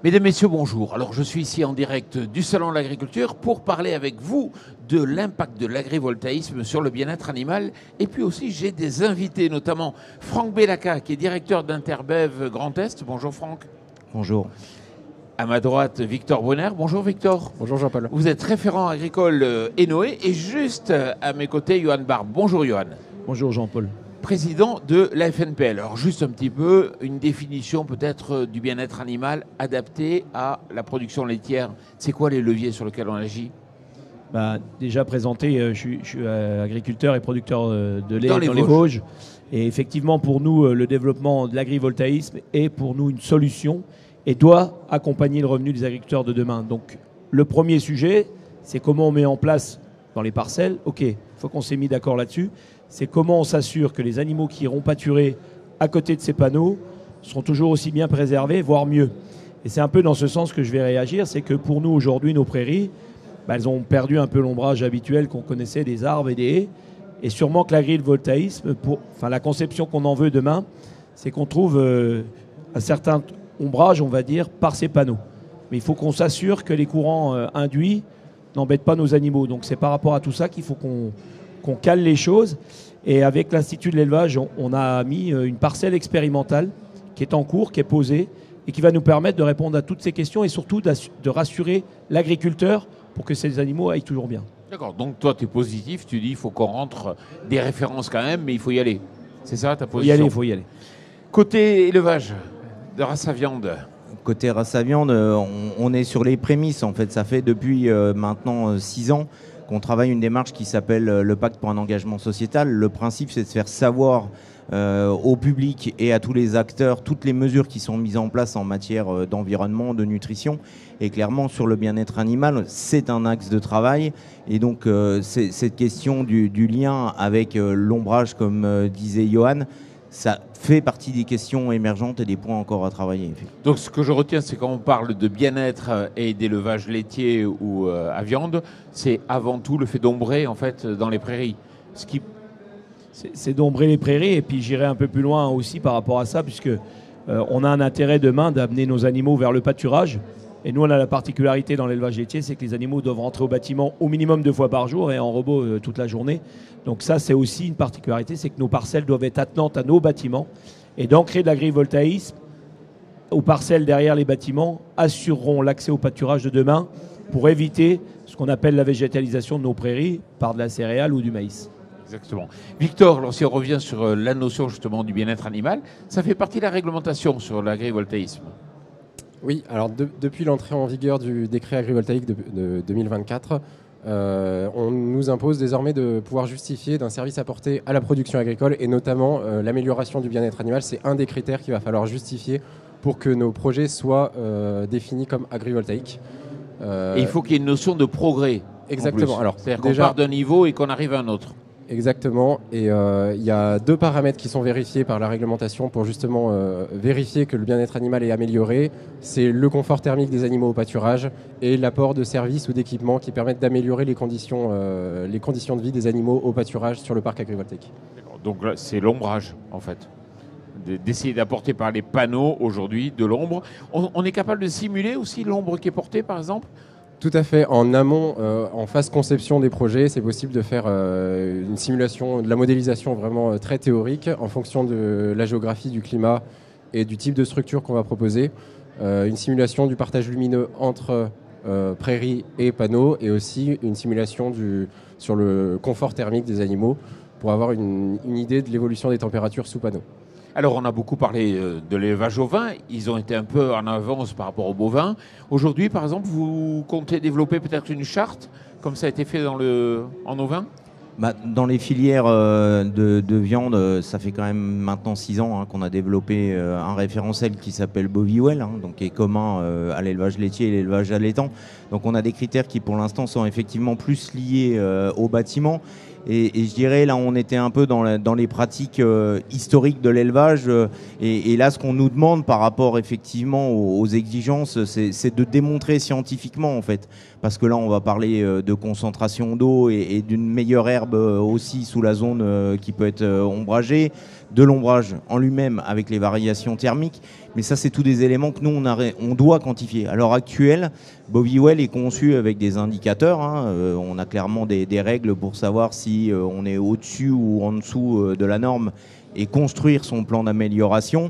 Mesdames, Messieurs, bonjour. Alors, je suis ici en direct du Salon de l'Agriculture pour parler avec vous de l'impact de l'agrivoltaïsme sur le bien-être animal. Et puis aussi, j'ai des invités, notamment Franck Bellacca, qui est directeur d'Interbev Grand Est. Bonjour Franck. Bonjour. À ma droite, Victor Brunner. Bonjour Victor. Bonjour Jean-Paul. Vous êtes référent agricole Enoé. Et juste à mes côtés, Johan Barbe. Bonjour Johan. Bonjour Jean-Paul. Président de la FNPL. Alors juste un petit peu, une définition peut-être du bien-être animal adapté à la production laitière. C'est quoi les leviers sur lesquels on agit? Déjà présenté, je suis agriculteur et producteur de lait Dans dans les Vosges. Et effectivement, pour nous, le développement de l'agrivoltaïsme est pour nous une solution et doit accompagner le revenu des agriculteurs de demain. Donc le premier sujet, c'est comment on met en place dans les parcelles. Ok, il faut qu'on s'est mis d'accord là-dessus. C'est comment on s'assure que les animaux qui iront pâturer à côté de ces panneaux seront toujours aussi bien préservés, voire mieux. Et c'est un peu dans ce sens que je vais réagir, c'est que pour nous aujourd'hui, nos prairies, elles ont perdu un peu l'ombrage habituel qu'on connaissait des arbres et des haies. Et sûrement que l'agrivoltaïsme, la conception qu'on en veut demain, c'est qu'on trouve un certain ombrage, on va dire, par ces panneaux. Mais il faut qu'on s'assure que les courants induits n'embêtent pas nos animaux. Donc c'est par rapport à tout ça qu'il faut qu'on cale les choses. Et avec l'Institut de l'élevage, on a mis une parcelle expérimentale qui est en cours, qui est posée et qui va nous permettre de répondre à toutes ces questions et surtout de rassurer l'agriculteur pour que ces animaux aillent toujours bien. D'accord, donc toi tu es positif, tu dis il faut qu'on rentre des références quand même, mais il faut y aller. C'est ça ta position? Il faut y aller. Côté élevage de race à viande. Côté race à viande, on est sur les prémices en fait. Ça fait depuis maintenant 6 ans qu'on travaille une démarche qui s'appelle le pacte pour un engagement sociétal. Le principe, c'est de faire savoir au public et à tous les acteurs toutes les mesures qui sont mises en place en matière d'environnement, de nutrition. Et clairement, sur le bien-être animal, c'est un axe de travail. Et donc, cette question du lien avec l'ombrage, comme disait Johan, ça fait partie des questions émergentes et des points encore à travailler. Donc ce que je retiens, c'est quand on parle de bien-être et d'élevage laitier ou à viande, c'est avant tout le fait d'ombrer en fait dans les prairies. C'est d'ombrer les prairies et puis j'irai un peu plus loin aussi par rapport à ça puisque on a un intérêt demain d'amener nos animaux vers le pâturage. Et nous, on a la particularité dans l'élevage laitier, c'est que les animaux doivent rentrer au bâtiment au minimum 2 fois par jour et en robot toute la journée. Donc ça, c'est aussi une particularité, c'est que nos parcelles doivent être attenantes à nos bâtiments. Et d'ancrer de l'agrivoltaïsme aux parcelles derrière les bâtiments assureront l'accès au pâturage de demain pour éviter ce qu'on appelle la végétalisation de nos prairies par de la céréale ou du maïs. Exactement. Victor, alors si on revient sur la notion justement du bien-être animal, ça fait partie de la réglementation sur l'agrivoltaïsme. Oui, alors depuis l'entrée en vigueur du décret agrivoltaïque de 2024, on nous impose désormais de pouvoir justifier d'un service apporté à la production agricole et notamment l'amélioration du bien-être animal. C'est un des critères qu'il va falloir justifier pour que nos projets soient définis comme agrivoltaïques. Et il faut qu'il y ait une notion de progrès. Exactement. Alors, c'est-à-dire qu'on part d'un niveau et qu'on arrive à un autre. Exactement. Et il y a 2 paramètres qui sont vérifiés par la réglementation pour justement vérifier que le bien-être animal est amélioré. C'est le confort thermique des animaux au pâturage et l'apport de services ou d'équipements qui permettent d'améliorer les conditions de vie des animaux au pâturage sur le parc agrivoltaïque. Donc là, c'est l'ombrage en fait. D'essayer d'apporter par les panneaux aujourd'hui de l'ombre. On est capable de simuler aussi l'ombre qui est portée par exemple ? Tout à fait. En amont, en phase conception des projets, c'est possible de faire une simulation, de la modélisation vraiment très théorique en fonction de la géographie, du climat et du type de structure qu'on va proposer. Une simulation du partage lumineux entre prairies et panneaux et aussi une simulation sur le confort thermique des animaux pour avoir une idée de l'évolution des températures sous panneaux. Alors, on a beaucoup parlé de l'élevage ovin. Ils ont été un peu en avance par rapport aux bovins. Aujourd'hui, par exemple, vous comptez développer peut-être une charte, comme ça a été fait en ovin ? Dans les filières de viande, ça fait quand même maintenant 6 ans qu'on a développé un référentiel qui s'appelle Boviwell, donc qui est commun à l'élevage laitier et l'élevage allaitant. Donc on a des critères qui pour l'instant sont effectivement plus liés au bâtiment. Et je dirais, là, on était un peu dans les pratiques historiques de l'élevage. Et là, ce qu'on nous demande par rapport, effectivement, aux exigences, c'est de démontrer scientifiquement, en fait. Parce que là, on va parler de concentration d'eau et d'une meilleure herbe aussi sous la zone qui peut être ombragée, de l'ombrage en lui-même avec les variations thermiques. Mais ça, c'est tous des éléments que nous, on doit quantifier. À l'heure actuelle, Bovie-Well est conçu avec des indicateurs. On a clairement des règles pour savoir si on est au-dessus ou en dessous de la norme et construire son plan d'amélioration.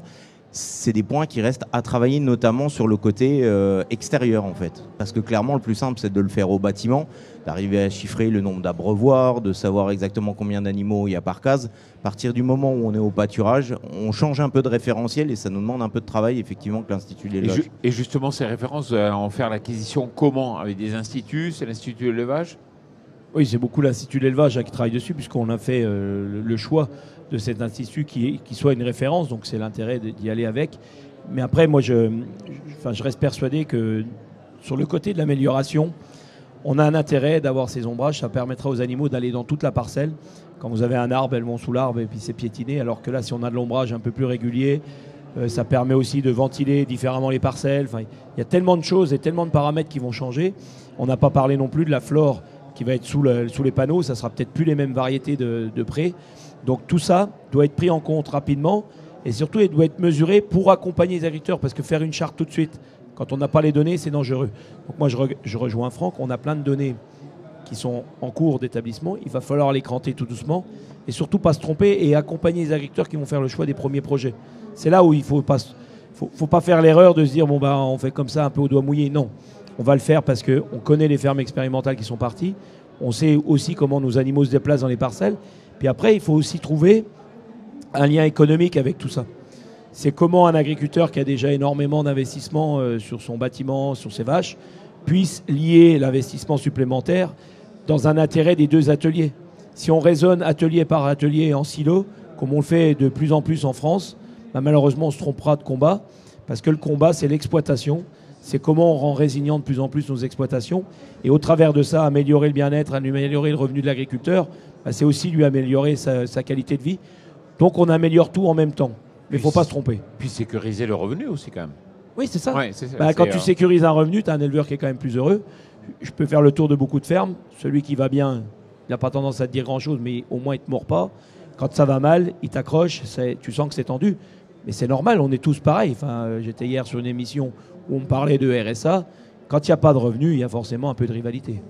C'est des points qui restent à travailler, notamment sur le côté extérieur, en fait. Parce que clairement, le plus simple, c'est de le faire au bâtiment, d'arriver à chiffrer le nombre d'abreuvoirs, de savoir exactement combien d'animaux il y a par case. À partir du moment où on est au pâturage, on change un peu de référentiel et ça nous demande un peu de travail, effectivement, que l'Institut de l'élevage. Et justement, ces références, en faire l'acquisition comment? Avec des instituts? C'est l'Institut de l'élevage? Oui, c'est beaucoup l'Institut de l'élevage qui travaille dessus, puisqu'on a fait le choix de cet institut qui soit une référence, donc c'est l'intérêt d'y aller avec. Mais après, moi, je reste persuadé que sur le côté de l'amélioration, on a un intérêt d'avoir ces ombrages. Ça permettra aux animaux d'aller dans toute la parcelle. Quand vous avez un arbre, elles vont sous l'arbre et puis c'est piétiné. Alors que là, si on a de l'ombrage un peu plus régulier, ça permet aussi de ventiler différemment les parcelles. Enfin, il y a tellement de choses et tellement de paramètres qui vont changer. On n'a pas parlé non plus de la flore qui va être sous les panneaux. Ça ne sera peut-être plus les mêmes variétés de prés. Donc tout ça doit être pris en compte rapidement et surtout il doit être mesuré pour accompagner les agriculteurs, parce que faire une charte tout de suite, quand on n'a pas les données, c'est dangereux. Donc moi je rejoins Franck, on a plein de données qui sont en cours d'établissement, il va falloir les cranter tout doucement et surtout pas se tromper et accompagner les agriculteurs qui vont faire le choix des premiers projets. C'est là où il faut pas faire l'erreur de se dire on fait comme ça un peu au doigt mouillé. Non, on va le faire parce qu'on connaît les fermes expérimentales qui sont parties, on sait aussi comment nos animaux se déplacent dans les parcelles. Puis après, il faut aussi trouver un lien économique avec tout ça. C'est comment un agriculteur qui a déjà énormément d'investissement sur son bâtiment, sur ses vaches, puisse lier l'investissement supplémentaire dans un intérêt des deux ateliers. Si on raisonne atelier par atelier en silo, comme on le fait de plus en plus en France, malheureusement, on se trompera de combat, parce que le combat, c'est l'exploitation. C'est comment on rend résilient de plus en plus nos exploitations. Et au travers de ça, améliorer le bien-être, améliorer le revenu de l'agriculteur, c'est aussi lui améliorer sa qualité de vie. Donc on améliore tout en même temps. Mais il ne faut pas se tromper. Puis sécuriser le revenu aussi quand même. Oui, c'est ça. Ouais, c'est ça. Quand tu sécurises un revenu, tu as un éleveur qui est quand même plus heureux. Je peux faire le tour de beaucoup de fermes. Celui qui va bien, il n'a pas tendance à te dire grand-chose, mais au moins il ne te mord pas. Quand ça va mal, il t'accroche, tu sens que c'est tendu. Mais c'est normal, on est tous pareils. J'étais hier sur une émission où on me parlait de RSA. Quand il n'y a pas de revenu, il y a forcément un peu de rivalité.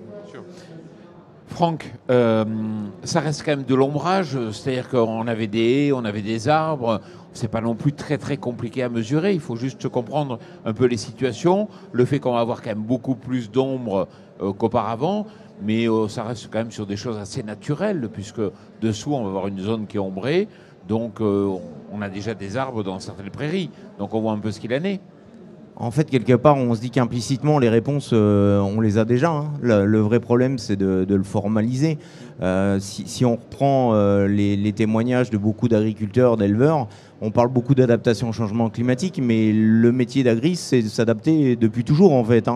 Franck, ça reste quand même de l'ombrage, c'est-à-dire qu'on avait des haies, on avait des arbres, c'est pas non plus très très compliqué à mesurer, il faut juste comprendre un peu les situations, le fait qu'on va avoir quand même beaucoup plus d'ombre qu'auparavant, mais ça reste quand même sur des choses assez naturelles, puisque dessous on va avoir une zone qui est ombrée, donc on a déjà des arbres dans certaines prairies, donc on voit un peu ce qu'il en est. En fait, quelque part, on se dit qu'implicitement, les réponses, on les a déjà. Le vrai problème, c'est de le formaliser. Si on reprend les témoignages de beaucoup d'agriculteurs, d'éleveurs, on parle beaucoup d'adaptation au changement climatique, mais le métier d'agri, c'est de s'adapter depuis toujours, en fait.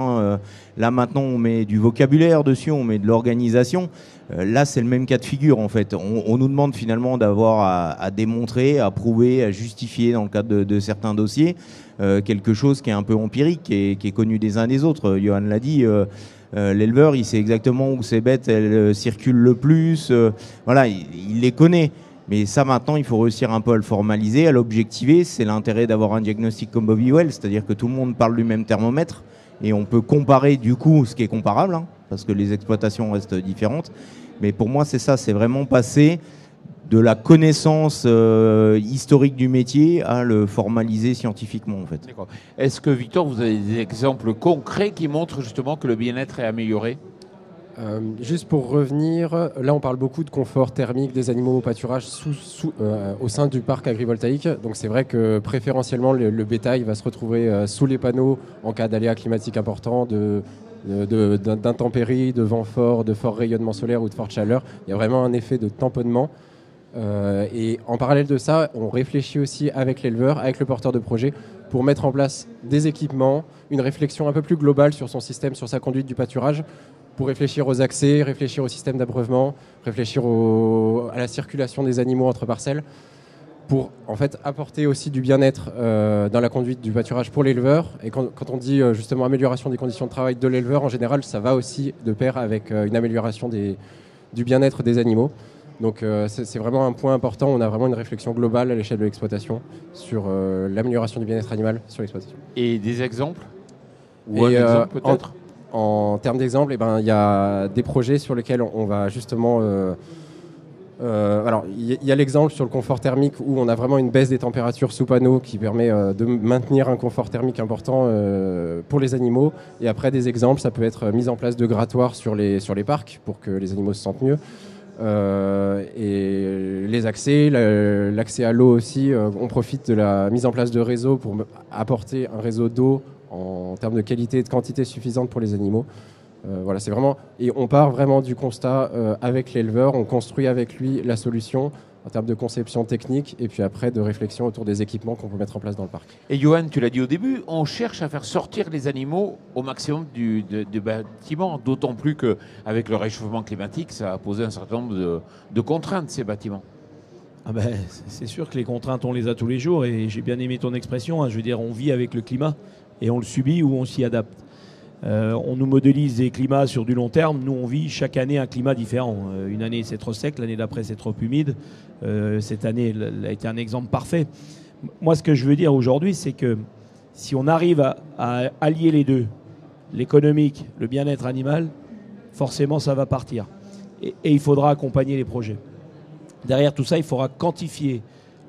Là, maintenant, on met du vocabulaire dessus, on met de l'organisation. Là, c'est le même cas de figure, en fait. On nous demande finalement d'avoir à démontrer, à prouver, à justifier, dans le cadre de certains dossiers, quelque chose qui est un peu empirique, qui est connu des uns des autres. Johan l'a dit, l'éleveur, il sait exactement où ses bêtes elles, circulent le plus. Voilà, il les connaît. Mais ça, maintenant, il faut réussir un peu à le formaliser, à l'objectiver. C'est l'intérêt d'avoir un diagnostic comme Bovie-Well, c'est-à-dire que tout le monde parle du même thermomètre et on peut comparer du coup ce qui est comparable, parce que les exploitations restent différentes. Mais pour moi, c'est ça, c'est vraiment passer de la connaissance historique du métier à le formaliser scientifiquement, en fait. D'accord. Est-ce que, Victor, vous avez des exemples concrets qui montrent justement que le bien-être est amélioré ? Juste pour revenir, là on parle beaucoup de confort thermique des animaux au pâturage au sein du parc agrivoltaïque. Donc c'est vrai que préférentiellement le bétail va se retrouver sous les panneaux en cas d'aléas climatiques importants, d'intempéries, de vents forts, de fort rayonnement solaire ou de forte chaleur. Il y a vraiment un effet de tamponnement. Et en parallèle de ça, on réfléchit aussi avec l'éleveur, avec le porteur de projet, pour mettre en place des équipements, une réflexion un peu plus globale sur son système, sur sa conduite du pâturage, pour réfléchir aux accès, réfléchir au système d'abreuvement, réfléchir à la circulation des animaux entre parcelles, pour en fait apporter aussi du bien-être dans la conduite du pâturage pour l'éleveur. Et quand on dit justement amélioration des conditions de travail de l'éleveur, en général, ça va aussi de pair avec une amélioration du bien-être des animaux. Donc c'est vraiment un point important. On a vraiment une réflexion globale à l'échelle de l'exploitation sur l'amélioration du bien-être animal sur l'exploitation. Et des exemples? Ou un exemple peut-être? En termes d'exemples, eh ben, y a des projets sur lesquels on va justement... alors, il y a l'exemple sur le confort thermique où on a vraiment une baisse des températures sous panneau qui permet de maintenir un confort thermique important pour les animaux. Et après, des exemples, ça peut être mise en place de grattoirs sur les parcs pour que les animaux se sentent mieux. Et les accès, l'accès à l'eau aussi, on profite de la mise en place de réseaux pour apporter un réseau d'eau en termes de qualité et de quantité suffisante pour les animaux. Voilà, c'est vraiment, et on part vraiment du constat avec l'éleveur, on construit avec lui la solution en termes de conception technique et puis après de réflexion autour des équipements qu'on peut mettre en place dans le parc. Et Johan, tu l'as dit au début, on cherche à faire sortir les animaux au maximum du bâtiment, d'autant plus qu'avec le réchauffement climatique, ça a posé un certain nombre de contraintes, ces bâtiments. Ah ben, c'est sûr que les contraintes, on les a tous les jours et j'ai bien aimé ton expression, hein, je veux dire, on vit avec le climat et on le subit ou on s'y adapte. On nous modélise des climats sur du long terme. Nous, on vit chaque année un climat différent. Une année, c'est trop sec. L'année d'après, c'est trop humide. Cette année, elle a été un exemple parfait. Moi, ce que je veux dire aujourd'hui, c'est que si on arrive à allier les deux, l'économique, le bien-être animal, forcément, ça va partir. Et il faudra accompagner les projets. Derrière tout ça, il faudra quantifier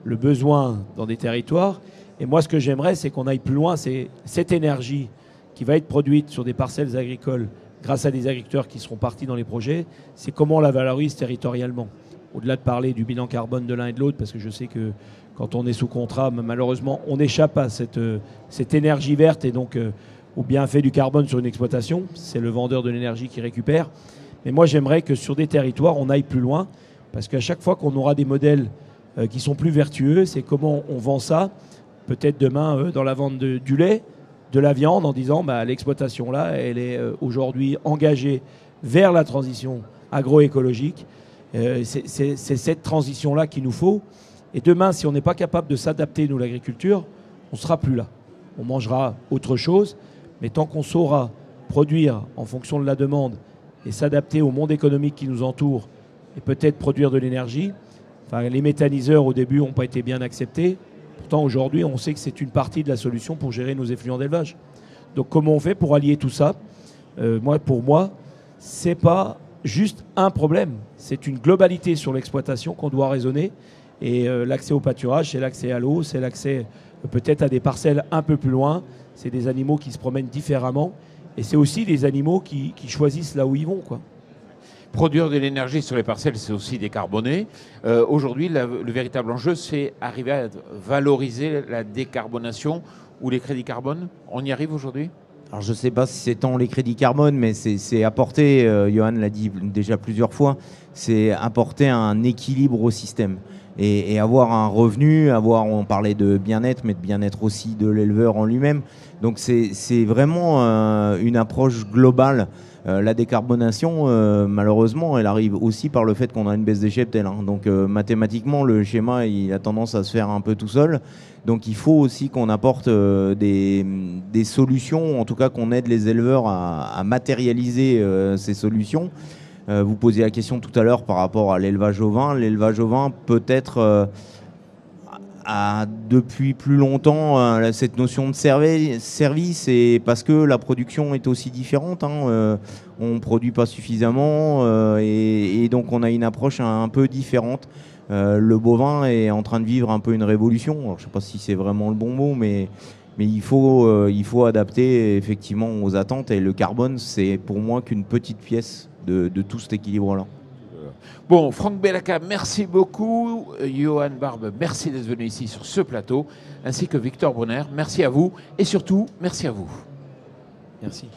le besoin dans des territoires. Et moi, ce que j'aimerais, c'est qu'on aille plus loin. C'est cette énergie qui va être produite sur des parcelles agricoles grâce à des agriculteurs qui seront partis dans les projets, c'est comment on la valorise territorialement. Au-delà de parler du bilan carbone de l'un et de l'autre, parce que je sais que quand on est sous contrat, malheureusement, on échappe à cette énergie verte et donc au bienfait du carbone sur une exploitation. C'est le vendeur de l'énergie qui récupère. Mais moi, j'aimerais que sur des territoires, on aille plus loin, parce qu'à chaque fois qu'on aura des modèles qui sont plus vertueux, c'est comment on vend ça, peut-être demain dans la vente du lait, de la viande, en disant l'exploitation là, elle est aujourd'hui engagée vers la transition agroécologique. C'est cette transition-là qu'il nous faut. Et demain, si on n'est pas capable de s'adapter, nous, l'agriculture, on ne sera plus là. On mangera autre chose, mais tant qu'on saura produire en fonction de la demande et s'adapter au monde économique qui nous entoure et peut-être produire de l'énergie, enfin, les méthaniseurs au début n'ont pas été bien acceptés. Pourtant, aujourd'hui, on sait que c'est une partie de la solution pour gérer nos effluents d'élevage. Donc, comment on fait pour allier tout ça ? Pour moi, ce n'est pas juste un problème. C'est une globalité sur l'exploitation qu'on doit raisonner. Et l'accès au pâturage, c'est l'accès à l'eau, c'est l'accès peut-être à des parcelles un peu plus loin. C'est des animaux qui se promènent différemment. Et c'est aussi des animaux qui choisissent là où ils vont, quoi. Produire de l'énergie sur les parcelles, c'est aussi décarboner. Aujourd'hui, le véritable enjeu, c'est arriver à valoriser la décarbonation ou les crédits carbone. On y arrive aujourd'hui ? Alors je ne sais pas si c'est tant les crédits carbone, mais c'est apporter, Johan l'a dit déjà plusieurs fois, c'est apporter un équilibre au système. Et avoir un revenu, on parlait de bien-être, mais de bien-être aussi de l'éleveur en lui-même. Donc c'est vraiment une approche globale. La décarbonation, malheureusement, elle arrive aussi par le fait qu'on a une baisse des cheptels. Donc mathématiquement, le schéma, il a tendance à se faire un peu tout seul. Donc il faut aussi qu'on apporte des solutions, en tout cas qu'on aide les éleveurs à matérialiser ces solutions. Vous posiez la question tout à l'heure par rapport à l'élevage au vin. L'élevage au vin peut-être a depuis plus longtemps cette notion de service, et parce que la production est aussi différente. On ne produit pas suffisamment et donc on a une approche un peu différente. Le bovin est en train de vivre un peu une révolution. Alors, je ne sais pas si c'est vraiment le bon mot, mais il faut adapter effectivement aux attentes, et le carbone, c'est pour moi qu'une petite pièce de tout cet équilibre-là. Bon, Franck Bellacca, merci beaucoup. Johan Barbe, merci d'être venu ici sur ce plateau, ainsi que Victor Brunner. Merci à vous et surtout, merci à vous. Merci.